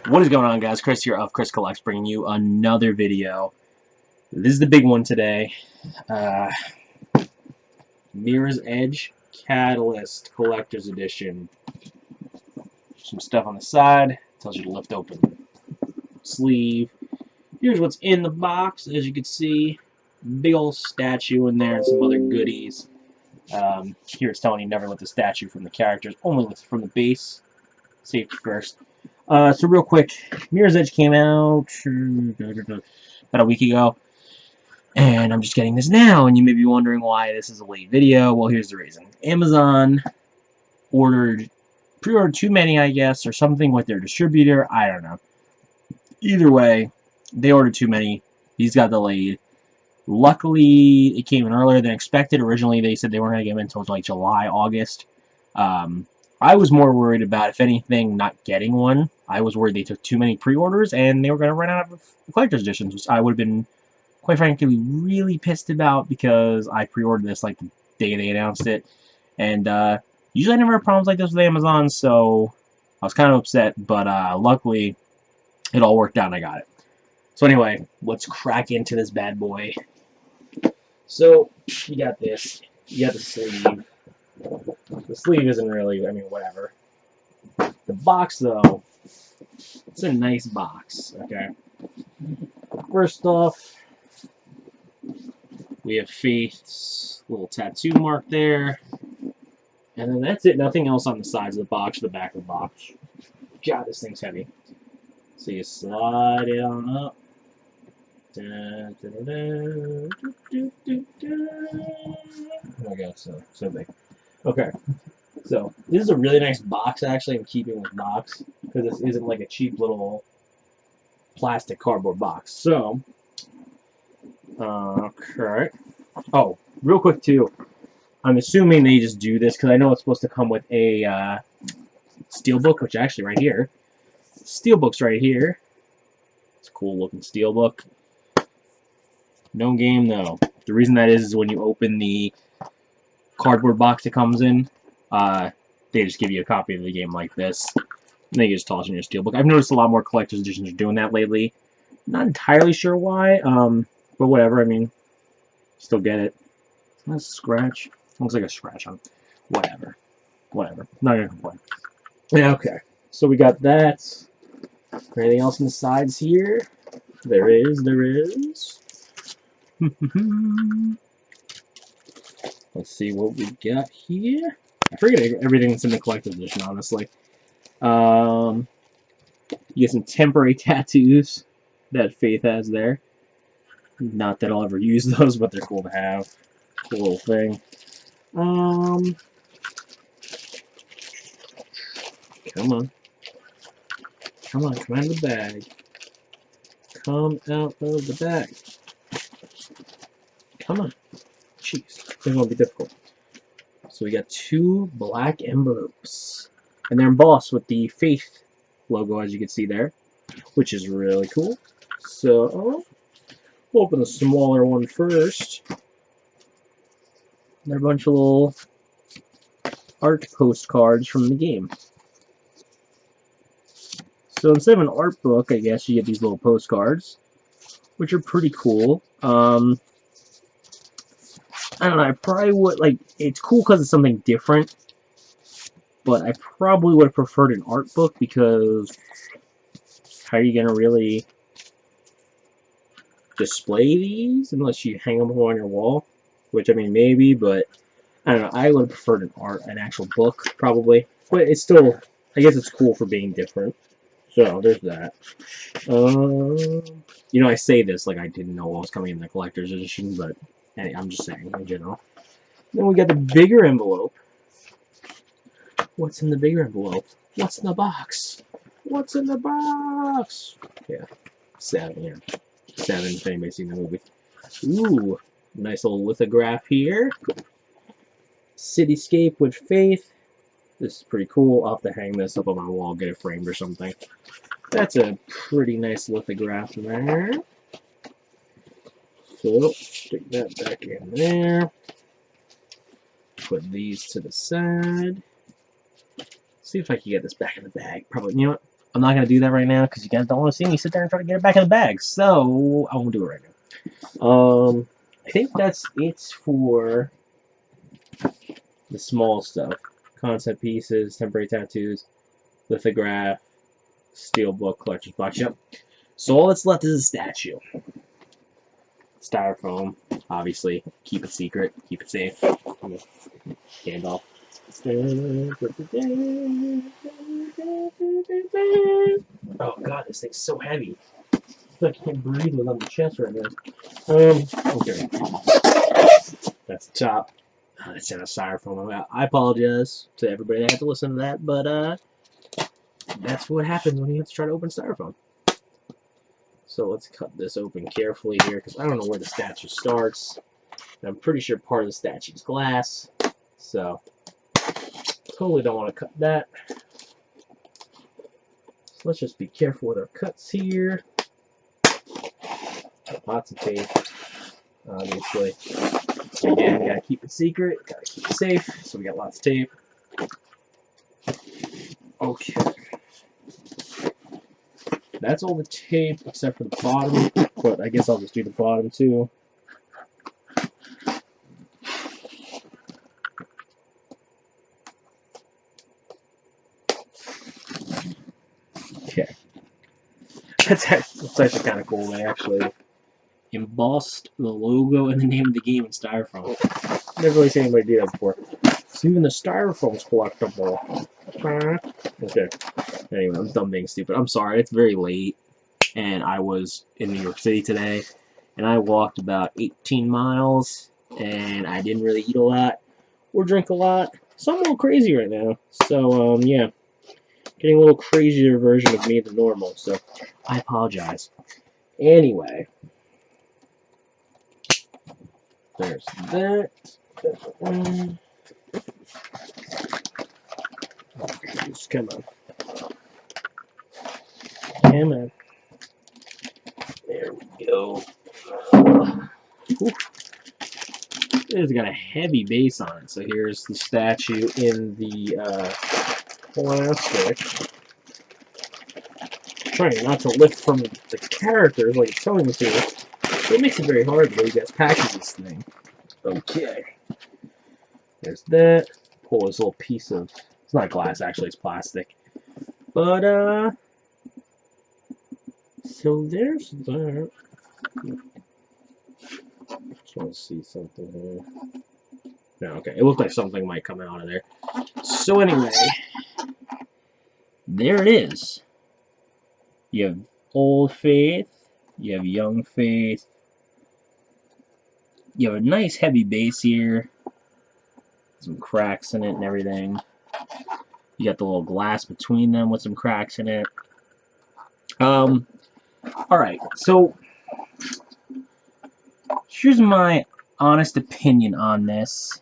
What is going on, guys? Chris here of Chris Collects, bringing you another video. This is the big one today. Uh, Mirror's Edge Catalyst Collector's Edition. Some stuff on the side. Tells you to lift open the sleeve. Here's what's in the box. As you can see, big old statue in there and some other goodies. Here it's telling you never lift the statue from the characters, only lift from the base. Safety first. So real quick, Mirror's Edge came out about a week ago, and I'm just getting this now, and you may be wondering why this is a late video. Well, here's the reason. Amazon pre-ordered too many, I guess, or something with their distributor. I don't know. Either way, they ordered too many. These got delayed. Luckily, it came in earlier than expected. Originally, they said they weren't going to get them until like July, August. I was more worried about, if anything, not getting one. I was worried they took too many pre-orders and they were going to run out of collector's editions, which I would have been, quite frankly, really pissed about because I pre-ordered this like the day they announced it. And usually I never have problems like this with Amazon, so I was kind of upset, but luckily it all worked out and I got it. So anyway, let's crack into this bad boy. So, you got this. You got the sleeve. The sleeve isn't really, I mean, whatever. The box, though, it's a nice box, okay? First off, we have Faith's little tattoo mark there. And then that's it. Nothing else on the sides of the box or the back of the box. God, this thing's heavy. So you slide it on up. Oh my god, so big. Okay, so this is a really nice box, actually, in keeping with box, because this isn't like a cheap little plastic cardboard box. So, okay. Oh, real quick too, I'm assuming they just do this because I know it's supposed to come with a steelbook, which actually right here, steelbook's right here. It's a cool looking steelbook. No game though. The reason that is when you open the cardboard box it comes in, they just give you a copy of the game like this. And they just toss in your steelbook. I've noticed a lot more collector's editions are doing that lately. Not entirely sure why, but whatever. I mean, still get it. That's a scratch. Looks like a scratch on. Whatever. Whatever. Not gonna complain. Yeah, okay. So we got that. Anything else on the sides here? There is. Let's see what we got here. I forget everything that's in the collector's edition, honestly. You get some temporary tattoos that Faith has there. Not that I'll ever use those, but they're cool to have. Cool little thing. Come on. Come out of the bag. Come out of the bag. Come on. Jeez, this won't be difficult. So we got two black envelopes. And they're embossed with the Faith logo, as you can see there, which is really cool. So, we'll open the smaller one first. They're a bunch of little art postcards from the game. So instead of an art book, I guess you get these little postcards, which are pretty cool. I don't know, I probably would, like, it's cool because it's something different, but I probably would have preferred an art book because how are you going to really display these unless you hang them on your wall? Which, I mean, maybe, but I don't know, I would have preferred an actual book, probably. But it's still, I guess it's cool for being different. So, there's that. You know, I say this like I didn't know what was coming in the collector's edition, but I'm just saying, in general. Then we got the bigger envelope. What's in the bigger envelope? What's in the box? What's in the box? Yeah, 7 here. 7, if anybody's seen the movie. Ooh, nice little lithograph here. Cityscape with Faith. This is pretty cool. I'll have to hang this up on my wall, get it framed or something. That's a pretty nice lithograph there. So, stick that back in there. Put these to the side. See if I can get this back in the bag. Probably, you know what? I'm not going to do that right now because you guys don't want to see me sit there and try to get it back in the bag. So, I won't do it right now. I think that's it for the small stuff. Concept pieces, temporary tattoos, lithograph, steelbook, collector's box. Yep. So all that's left is a statue. Styrofoam, obviously. Keep it secret. Keep it safe. Gandalf. Oh god, this thing's so heavy. I feel like I can't breathe with on the chest right now. Okay. That's the top. That's in a styrofoam. I apologize to everybody that had to listen to that, but that's what happens when you have to try to open styrofoam. So let's cut this open carefully here, because I don't know where the statue starts. And I'm pretty sure part of the statue is glass, so totally don't want to cut that. So let's just be careful with our cuts here. Lots of tape, obviously. Again, we gotta keep it secret, gotta keep it safe, so we got lots of tape. Okay. That's all the tape except for the bottom, but I guess I'll just do the bottom too. Okay. That's actually kind of cool. They actually embossed the logo and the name of the game in styrofoam. Never really seen anybody do that before. So even the styrofoam's collectible. Okay. Anyway, I'm done being stupid. I'm sorry, it's very late, and I was in New York City today, and I walked about 18 miles, and I didn't really eat a lot or drink a lot, so I'm a little crazy right now. So, yeah, getting a little crazier version of me than normal, so I apologize. Anyway, there's that. Just come on. Come on. There we go. Ooh. It's got a heavy base on it. So here's the statue in the plastic. Trying not to lift from the characters like it's telling me to. So it makes it very hard the way you guys package this thing. Okay. There's that. Pull this little piece of, it's not glass actually, it's plastic. But so there's that. Just want to see something here. No, okay. It looked like something might come out of there. So anyway, there it is. You have Old Faith. You have Young Faith. You have a nice heavy base here. Some cracks in it and everything. You got the little glass between them with some cracks in it. Alright, so here's my honest opinion on this.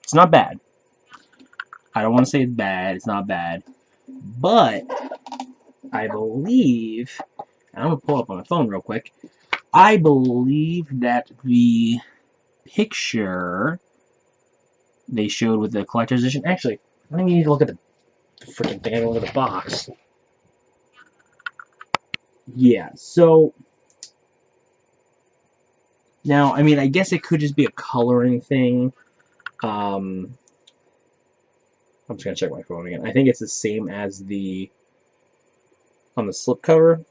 It's not bad. I don't want to say it's bad, it's not bad. But I believe, and I'm going to pull up on my phone real quick, I believe that the picture they showed with the collector's edition, actually, I think you need to look at the freaking thing, look at the box. Yeah, so now, I mean, I guess it could just be a coloring thing. I'm just gonna check my phone again. I think it's the same as the on the slipcover,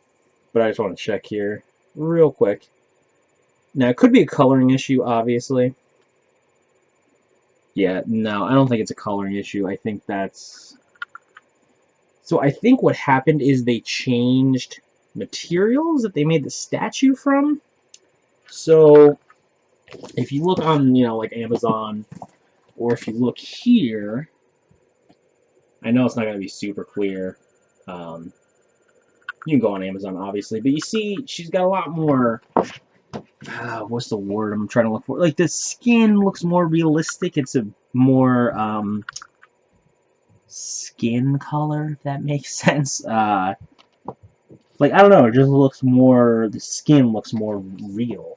but I just want to check here real quick. Now, it could be a coloring issue, obviously. Yeah, no, I don't think it's a coloring issue. I think that's... So I think what happened is they changed materials that they made the statue from. So if you look on, you know, like Amazon, or if you look here, I know it's not going to be super clear. You can go on Amazon, obviously, but you see she's got a lot more... what's the word I'm trying to look for? Like, the skin looks more realistic. It's a more skin color, if that makes sense. Like, I don't know, it just looks more, the skin looks more real.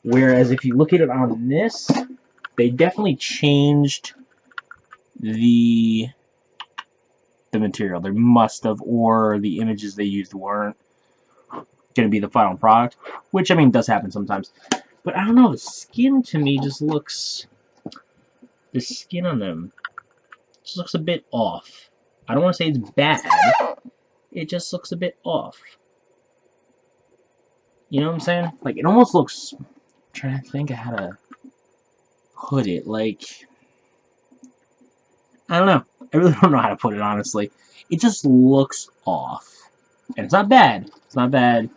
Whereas if you look at it on this, they definitely changed the the material. They must have, or the images they used weren't going to be the final product, which, I mean, does happen sometimes. But I don't know, the skin to me just looks, the skin on them just looks a bit off. I don't want to say it's bad, it just looks a bit off. You know what I'm saying? Like, it almost looks, I'm trying to think of how to put it, like, I don't know. I really don't know how to put it, honestly. It just looks off. And it's not bad. It's not bad.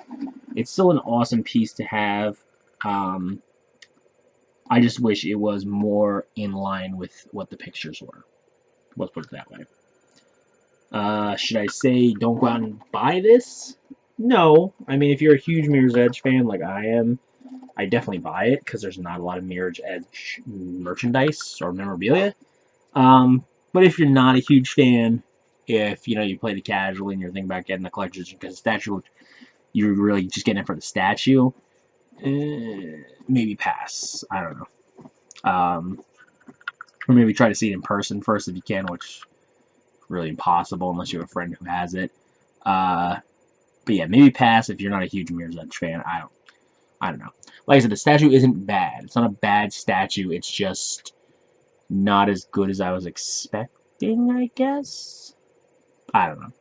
It's still an awesome piece to have. I just wish it was more in line with what the pictures were. Let's put it that way. Should I say don't go out and buy this? No. I mean, if you're a huge Mirror's Edge fan like I am, I definitely buy it because there's not a lot of Mirror's Edge merchandise or memorabilia. But if you're not a huge fan, if you played it casually and you're thinking about getting the collector's edition because the statue, you're really just getting it for the statue, maybe pass. I don't know. Or maybe try to see it in person first if you can, which is really impossible unless you have a friend who has it. But yeah, maybe pass if you're not a huge Mirror's Edge fan. I don't know. Like I said, the statue isn't bad. It's not a bad statue. It's just not as good as I was expecting, I guess. I don't know.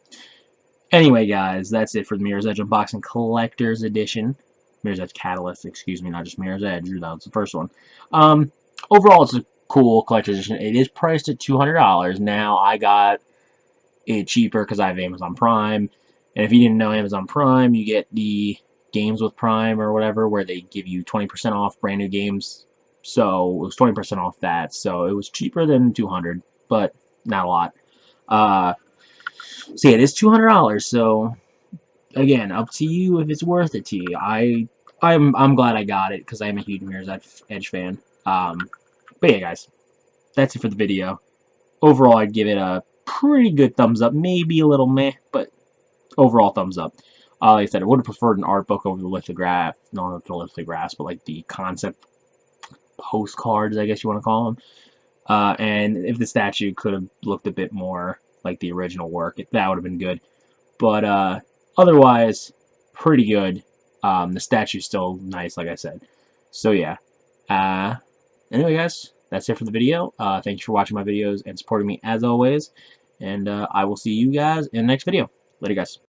Anyway, guys, that's it for the Mirror's Edge Unboxing Collector's Edition. Mirror's Edge Catalyst, excuse me, not just Mirror's Edge. That was the first one. Overall, it's a cool collector's edition. It is priced at $200. Now, I got it cheaper because I have Amazon Prime. And if you didn't know Amazon Prime, you get the Games with Prime or whatever, where they give you 20% off brand new games. So, it was 20% off that. So, it was cheaper than $200, but not a lot. So, yeah, it is $200. So, again, up to you if it's worth it to you. I'm glad I got it because I am a huge Mirror's Edge fan. But yeah, guys, that's it for the video. Overall, I'd give it a pretty good thumbs up. Maybe a little meh, but overall thumbs up. Like I said, I would have preferred an art book over the lithograph. Not the lithographs, but like the concept postcards, I guess you want to call them. And if the statue could have looked a bit more like the original work, that would have been good. But otherwise, pretty good. The statue's still nice, like I said. So yeah. Anyway, guys, that's it for the video. Thanks for watching my videos and supporting me as always. And I will see you guys in the next video. Later, guys.